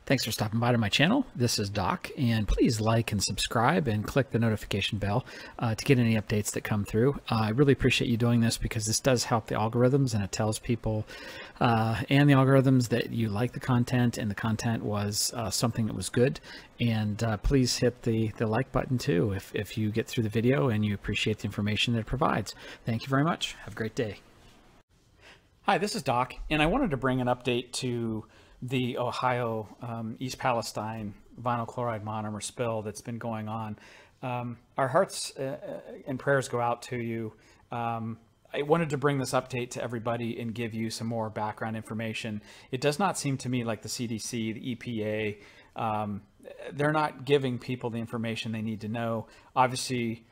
Thanks for stopping by to my channel. This is Doc, and please like and subscribe and click the notification bell to get any updates that come through. I really appreciate you doing this because this does help the algorithms, and it tells people and the algorithms that you like the content and the content was something that was good. And please hit the like button too if you get through the video and you appreciate the information that it provides. Thank you very much. Have a great day. Hi, this is Doc, and I wanted to bring an update to the Ohio East Palestine vinyl chloride monomer spill that's been going on. Our hearts and prayers go out to you. I wanted to bring this update to everybody and give you some more background information. It does not seem to me like the CDC, the EPA, they're not giving people the information they need to know. Obviously,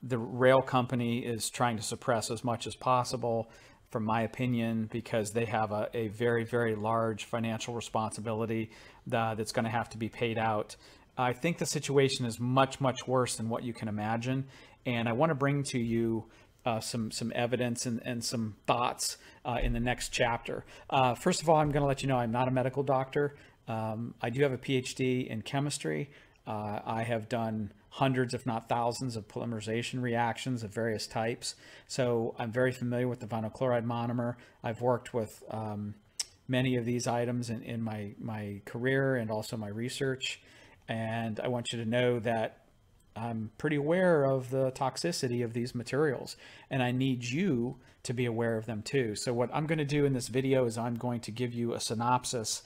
the rail company is trying to suppress as much as possible, from my opinion, because they have a very, very large financial responsibility that's going to have to be paid out. I think the situation is much, much worse than what you can imagine. And I want to bring to you some evidence and some thoughts in the next chapter. First of all, I'm going to let you know I'm not a medical doctor. I do have a PhD in chemistry. I have done hundreds, if not thousands, of polymerization reactions of various types. So I'm very familiar with the vinyl chloride monomer. I've worked with many of these items in my career and also my research. And I want you to know that I'm pretty aware of the toxicity of these materials, and I need you to be aware of them too. So what I'm going to do in this video is I'm going to give you a synopsis,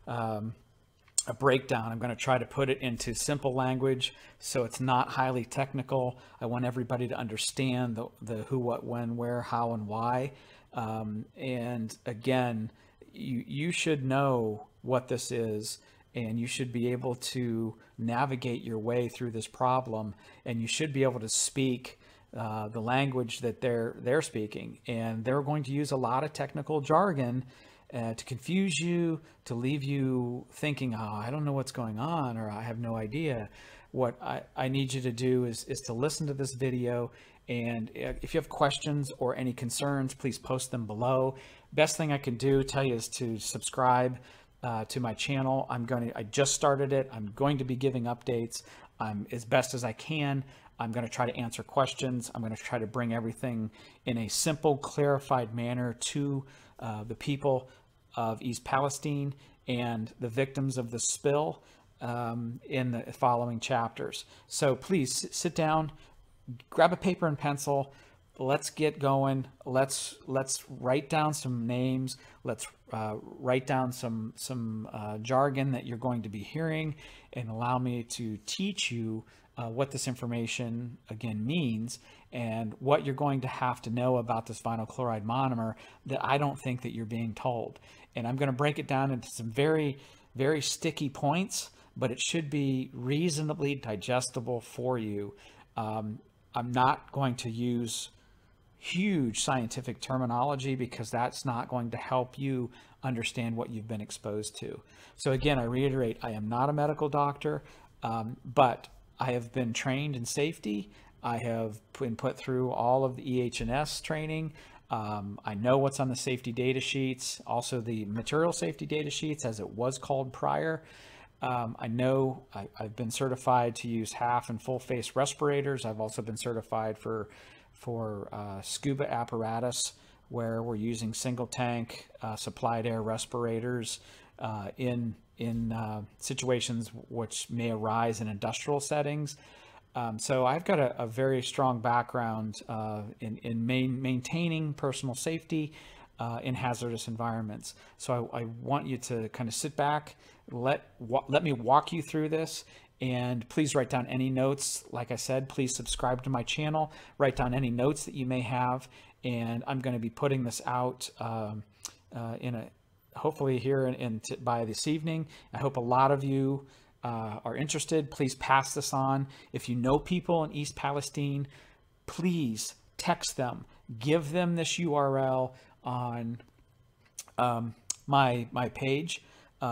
a breakdown. I'm going to try to put it into simple language so it's not highly technical. I want everybody to understand the who, what, when, where, how, and why. And again, you should know what this is, and you should be able to navigate your way through this problem, and you should be able to speak the language that they're speaking. And they're going to use a lot of technical jargon to confuse you, to leave you thinking, oh, I don't know what's going on, or I have no idea. What I need you to do is to listen to this video, and if you have questions or any concerns, please post them below. Best thing I can tell you is to subscribe to my channel. I just started it. I'm going to be giving updates as best as I can. I'm going to try to answer questions. I'm going to try to bring everything in a simple, clarified manner to the people of East Palestine and the victims of the spill in the following chapters. So please sit down, grab a paper and pencil. Let's get going. Let's write down some names. Let's write down some jargon that you're going to be hearing, and allow me to teach you what this information again means, and what you're going to have to know about this vinyl chloride monomer that I don't think that you're being told. And I'm going to break it down into some very, very sticky points, but it should be reasonably digestible for you. I'm not going to use huge scientific terminology because that's not going to help you understand what you've been exposed to. So again, I reiterate, I am not a medical doctor, but I have been trained in safety. I have been put through all of the EH&S training. I know what's on the safety data sheets, also the material safety data sheets as it was called prior. I know I've been certified to use half and full face respirators. I've also been certified for scuba apparatus, where we're using single tank supplied air respirators in situations which may arise in industrial settings. So I've got a very strong background in maintaining personal safety in hazardous environments. So I want you to kind of sit back, let me walk you through this. And please write down any notes. Like I said, please subscribe to my channel. Write down any notes that you may have. And I'm going to be putting this out hopefully here by this evening. I hope a lot of you are interested. Please pass this on. If you know people in East Palestine, please text them. Give them this URL on my page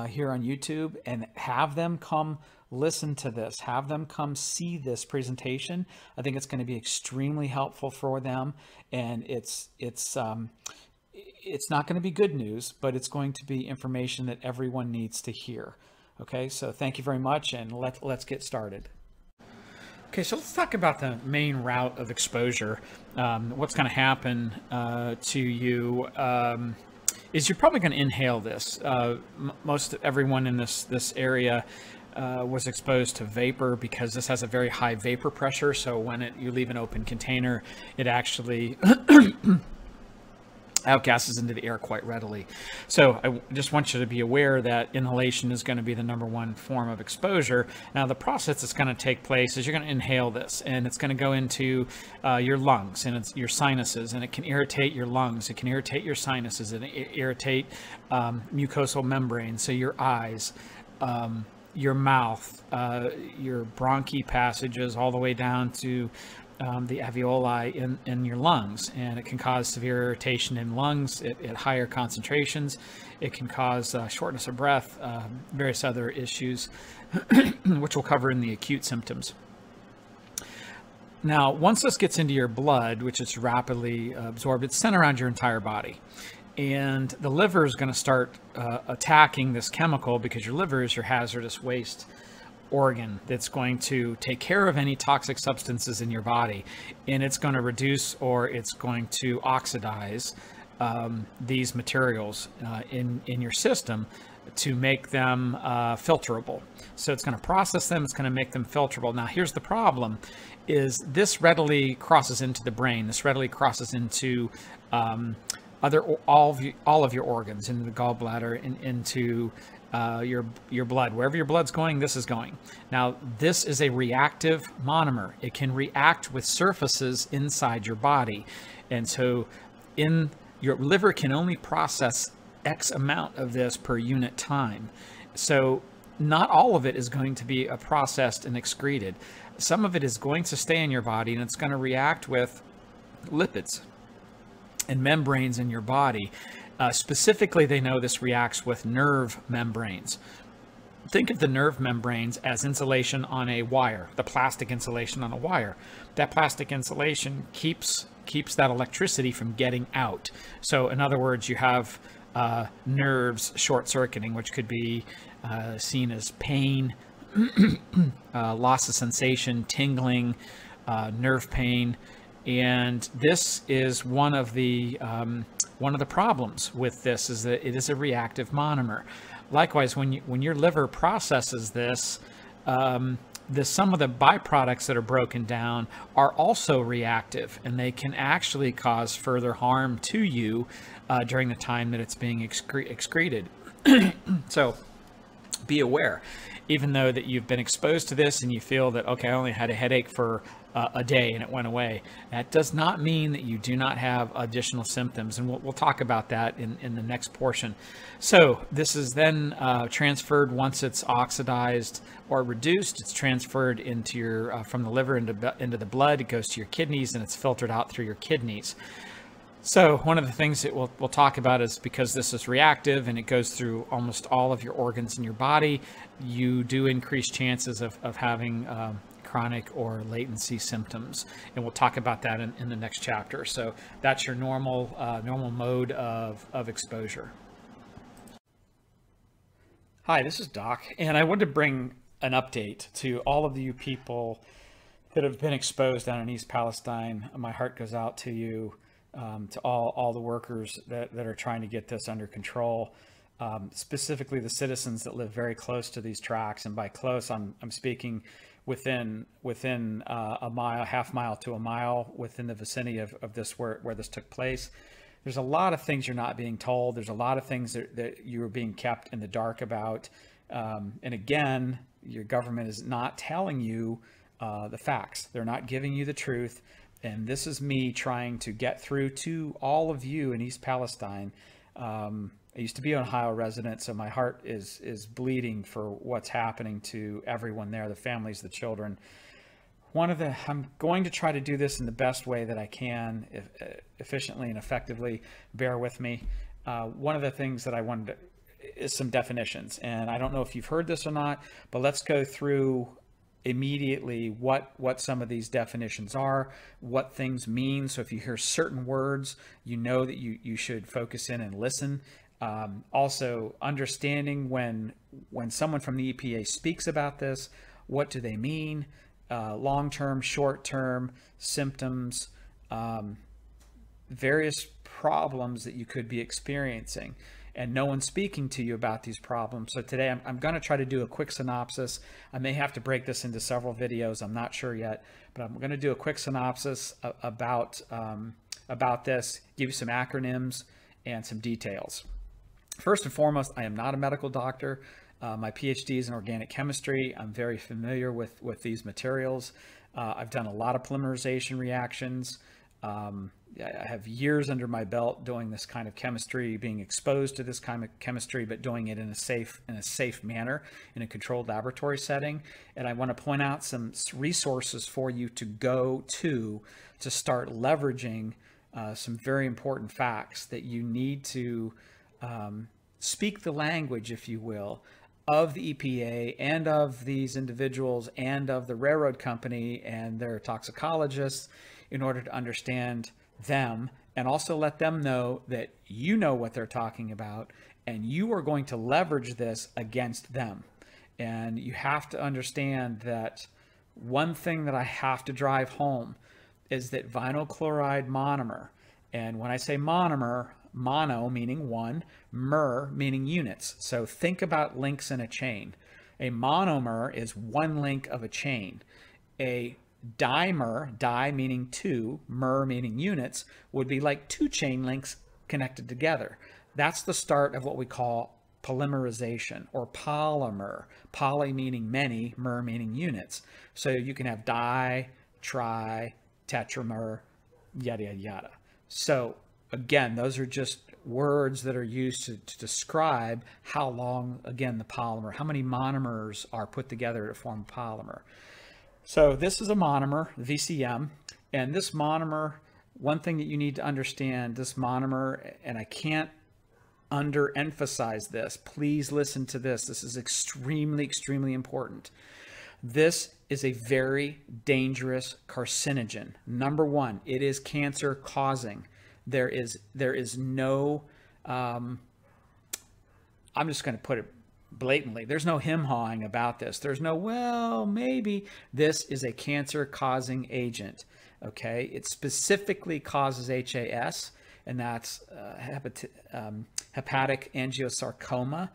here on YouTube, and have them come listen to this, have them come see this presentation. I think it's going to be extremely helpful for them, and it's not going to be good news, but it's going to be information that everyone needs to hear. Okay, so thank you very much, and let's get started. Okay, so let's talk about the main route of exposure. What's going to happen to you is you're probably going to inhale this. Most everyone in this area was exposed to vapor, because this has a very high vapor pressure. So when you leave an open container, it actually outgasses into the air quite readily. So I just want you to be aware that inhalation is going to be the #1 form of exposure. Now, the process that's going to take place is you're going to inhale this, and it's going to go into your lungs, and it's your sinuses, and it can irritate your lungs, it can irritate your sinuses, and irritate mucosal membranes, so your eyes, your mouth, your bronchi passages, all the way down to the alveoli in your lungs, and it can cause severe irritation in lungs at higher concentrations. It can cause shortness of breath, various other issues, which we'll cover in the acute symptoms. Now, once this gets into your blood, which is rapidly absorbed, it's sent around your entire body. And the liver is going to start attacking this chemical, because your liver is your hazardous waste organ that's going to take care of any toxic substances in your body, and it's going to reduce, or it's going to oxidize these materials in your system to make them filterable. So it's going to process them, it's going to make them filterable. Now, here's the problem, is this readily crosses into the brain, this readily crosses into all of your organs, into the gallbladder, and into your blood. Wherever your blood's going, this is going. Now, this is a reactive monomer. It can react with surfaces inside your body, and so your liver can only process X amount of this per unit time. So not all of it is going to be processed and excreted. Some of it is going to stay in your body, and it's going to react with lipids and membranes in your body. Specifically, they know this reacts with nerve membranes. Think of the nerve membranes as insulation on a wire, the plastic insulation on a wire. That plastic insulation keeps that electricity from getting out. So in other words, you have nerves short-circuiting, which could be seen as pain, loss of sensation, tingling, nerve pain. And this is one of the problems with this, is that it is a reactive monomer. Likewise, when your liver processes this, some of the byproducts that are broken down are also reactive, and they can actually cause further harm to you during the time that it's being excreted. So be aware, even though that you've been exposed to this and you feel that, okay, I only had a headache for a day and it went away, that does not mean that you do not have additional symptoms, and we'll talk about that in the next portion. So this is then transferred. Once it's oxidized or reduced, it's transferred into your from the liver into the blood. It goes to your kidneys, and it's filtered out through your kidneys. So one of the things that we'll talk about is, because this is reactive and it goes through almost all of your organs in your body, you do increase chances of having chronic or latency symptoms, and we'll talk about that in the next chapter. So that's your normal mode of exposure. Hi, this is Doc, and I wanted to bring an update to all of you people that have been exposed down in East Palestine. My heart goes out to you, to all the workers that are trying to get this under control. Specifically the citizens that live very close to these tracks, and by close I'm speaking within a mile, half mile to a mile within the vicinity of this where this took place. There's a lot of things you're not being told. There's a lot of things that you are being kept in the dark about, and again, your government is not telling you the facts. They're not giving you the truth, and this is me trying to get through to all of you in East Palestine. I used to be an Ohio resident, so my heart is bleeding for what's happening to everyone there, the families, the children. I'm going to try to do this in the best way that I can, efficiently and effectively. Bear with me. One of the things that I wanted is some definitions, and I don't know if you've heard this or not, but let's go through immediately what some of these definitions are, what things mean. So if you hear certain words, you know that you should focus in and listen. Also, understanding when someone from the EPA speaks about this, what do they mean? Long-term, short-term symptoms, various problems that you could be experiencing, and no one's speaking to you about these problems. So today I'm going to try to do a quick synopsis. I may have to break this into several videos. I'm not sure yet, but I'm going to do a quick synopsis about this, give you some acronyms and some details. First and foremost, I am not a medical doctor. My PhD is in organic chemistry. I'm very familiar with these materials. I've done a lot of polymerization reactions. I have years under my belt doing this kind of chemistry, being exposed to this kind of chemistry, but doing it in a safe manner in a controlled laboratory setting. And I want to point out some resources for you to go to start leveraging some very important facts that you need to speak the language, if you will, of the EPA and of these individuals and of the railroad company and their toxicologists in order to understand them, and also let them know that you know what they're talking about and you are going to leverage this against them. And you have to understand that one thing that I have to drive home is that vinyl chloride monomer, and when I say monomer, mono meaning one, mer meaning units. So think about links in a chain. A monomer is one link of a chain. A dimer, di meaning two, mer meaning units, would be like two chain links connected together. That's the start of what we call polymerization or polymer. Poly meaning many, mer meaning units. So you can have di, tri, tetramer, yada, yada, yada. So again, those are just words that are used to describe how long, again, the polymer, how many monomers are put together to form a polymer. So this is a monomer, VCM, and this monomer, one thing that you need to understand, this monomer, and I can't underemphasize this, please listen to this. This is extremely, extremely important. This is a very dangerous carcinogen. Number one, it is cancer causing. There is no, I'm just going to put it blatantly, there's no hem-hawing about this. There's no, well, maybe. This is a cancer-causing agent, okay? It specifically causes HAS, and that's hepatic angiosarcoma,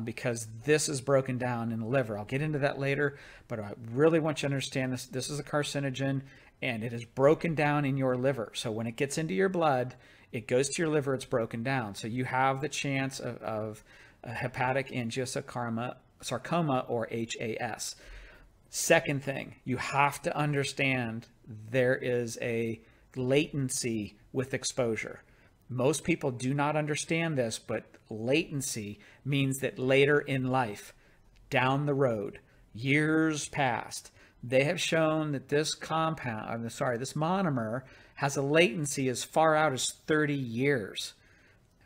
because this is broken down in the liver. I'll get into that later, but I really want you to understand this. This is a carcinogen, and it is broken down in your liver. So when it gets into your blood, it goes to your liver, it's broken down. So you have the chance of hepatic angiosarcoma or HAS. Second thing, you have to understand there is a latency with exposure. Most people do not understand this, but latency means that later in life, down the road, years past, they have shown that this compound, this monomer has a latency as far out as 30 years.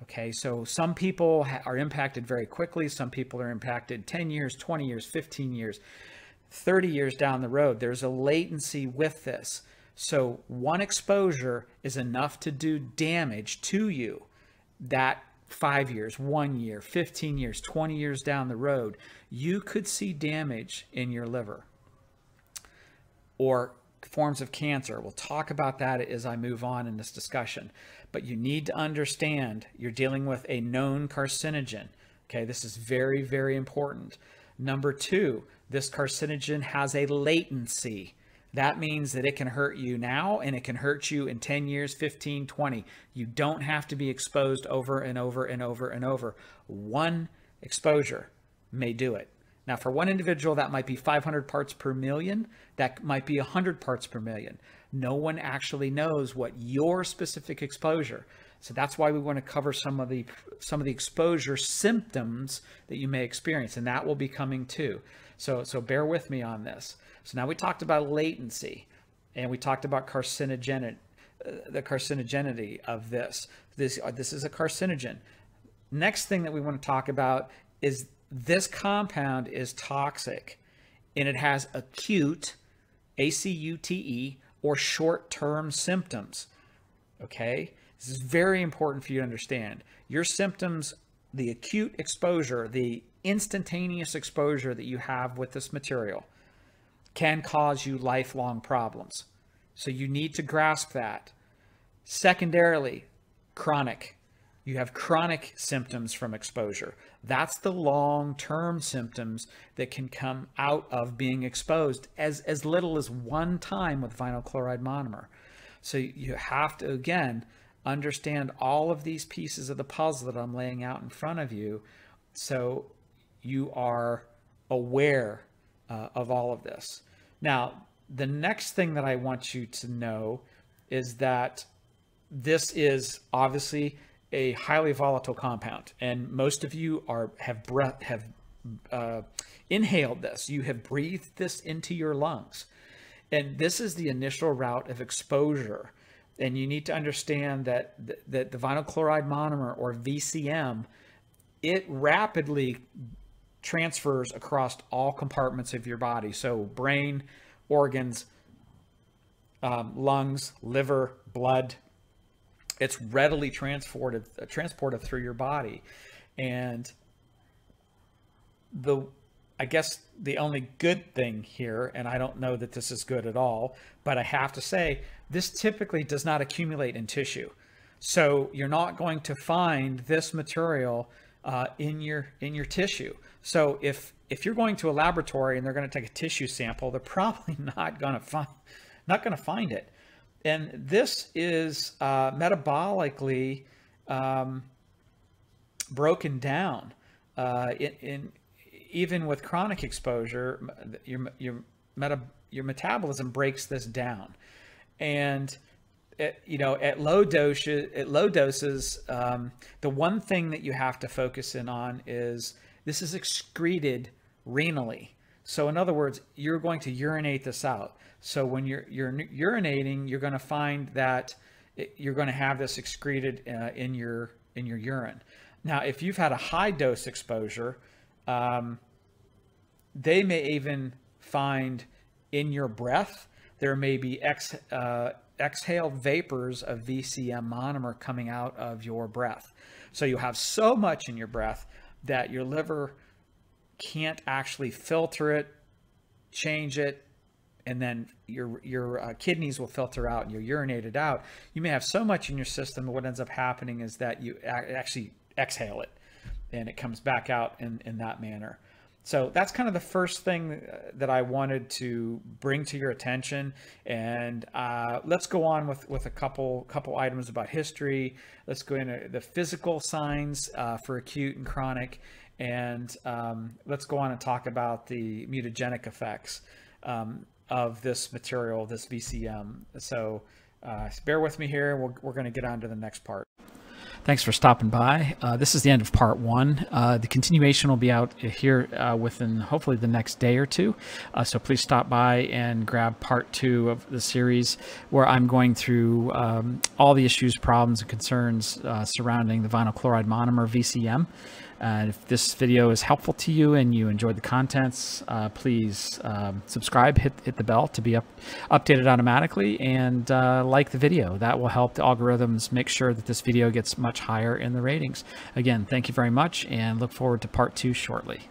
Okay, so some people are impacted very quickly. Some people are impacted 10 years, 20 years, 15 years, 30 years down the road. There's a latency with this. So one exposure is enough to do damage to you that 5 years, 1 year, 15 years, 20 years down the road, you could see damage in your liver or forms of cancer. We'll talk about that as I move on in this discussion. But you need to understand you're dealing with a known carcinogen. Okay, this is very, very important. Number two, this carcinogen has a latency. That means that it can hurt you now and it can hurt you in 10 years, 15, 20. You don't have to be exposed over and over and over and over. One exposure may do it. Now, for one individual, that might be 500 parts per million. That might be 100 parts per million. No one actually knows what your specific exposure. So that's why we want to cover some of the exposure symptoms that you may experience, and that will be coming too. So bear with me on this. So now we talked about latency, and we talked about the carcinogenity of this. This is a carcinogen. Next thing that we want to talk about is this compound is toxic, and it has acute, ACUTE, or short-term symptoms. Okay? This is very important for you to understand. Your symptoms the acute exposure, the instantaneous exposure that you have with this material can cause you lifelong problems. So you need to grasp that. Secondarily, chronic. You have chronic symptoms from exposure. That's the long-term symptoms that can come out of being exposed as little as one time with vinyl chloride monomer. So you have to, again, understand all of these pieces of the puzzle that I'm laying out in front of you, so you are aware of all of this. Now, the next thing that I want you to know is that this is obviously a highly volatile compound, and most of you have inhaled this. You have breathed this into your lungs, and this is the initial route of exposure. And you need to understand that the vinyl chloride monomer, or VCM, it rapidly transfers across all compartments of your body. So brain, organs, lungs, liver, blood. It's readily transported through your body. And I guess the only good thing here, and I don't know that this is good at all, but I have to say, this typically does not accumulate in tissue. So you're not going to find this material in your tissue. So if you're going to a laboratory and they're going to take a tissue sample, they're probably not going to find it. And this is metabolically broken down even with chronic exposure. Your metabolism breaks this down, and at low doses, the one thing that you have to focus in on is this is excreted renally. So in other words, you're going to urinate this out. So when you're urinating, you're going to find that you're going to have this excreted in your urine. Now, if you've had a high dose exposure, they may even find in your breath, there may be exhaled vapors of VCM monomer coming out of your breath. So you have so much in your breath that your liver can't actually filter it, change it, and then your kidneys will filter out and you urinate it out. You may have so much in your system that what ends up happening is that you actually exhale it and it comes back out in that manner. So that's kind of the first thing that I wanted to bring to your attention. And let's go on with a couple items about history. Let's go into the physical signs for acute and chronic. And let's go on and talk about the mutagenic effects of this material, this VCM. So bear with me here. We're going to get on to the next part. Thanks for stopping by. This is the end of part one. The continuation will be out here within hopefully the next day or two. So please stop by and grab part two of the series, where I'm going through all the issues, problems, and concerns surrounding the vinyl chloride monomer VCM. And if this video is helpful to you and you enjoyed the contents, please subscribe, hit the bell to be updated automatically, and like the video. That will help the algorithms make sure that this video gets much higher in the ratings. Again, thank you very much, and look forward to part two shortly.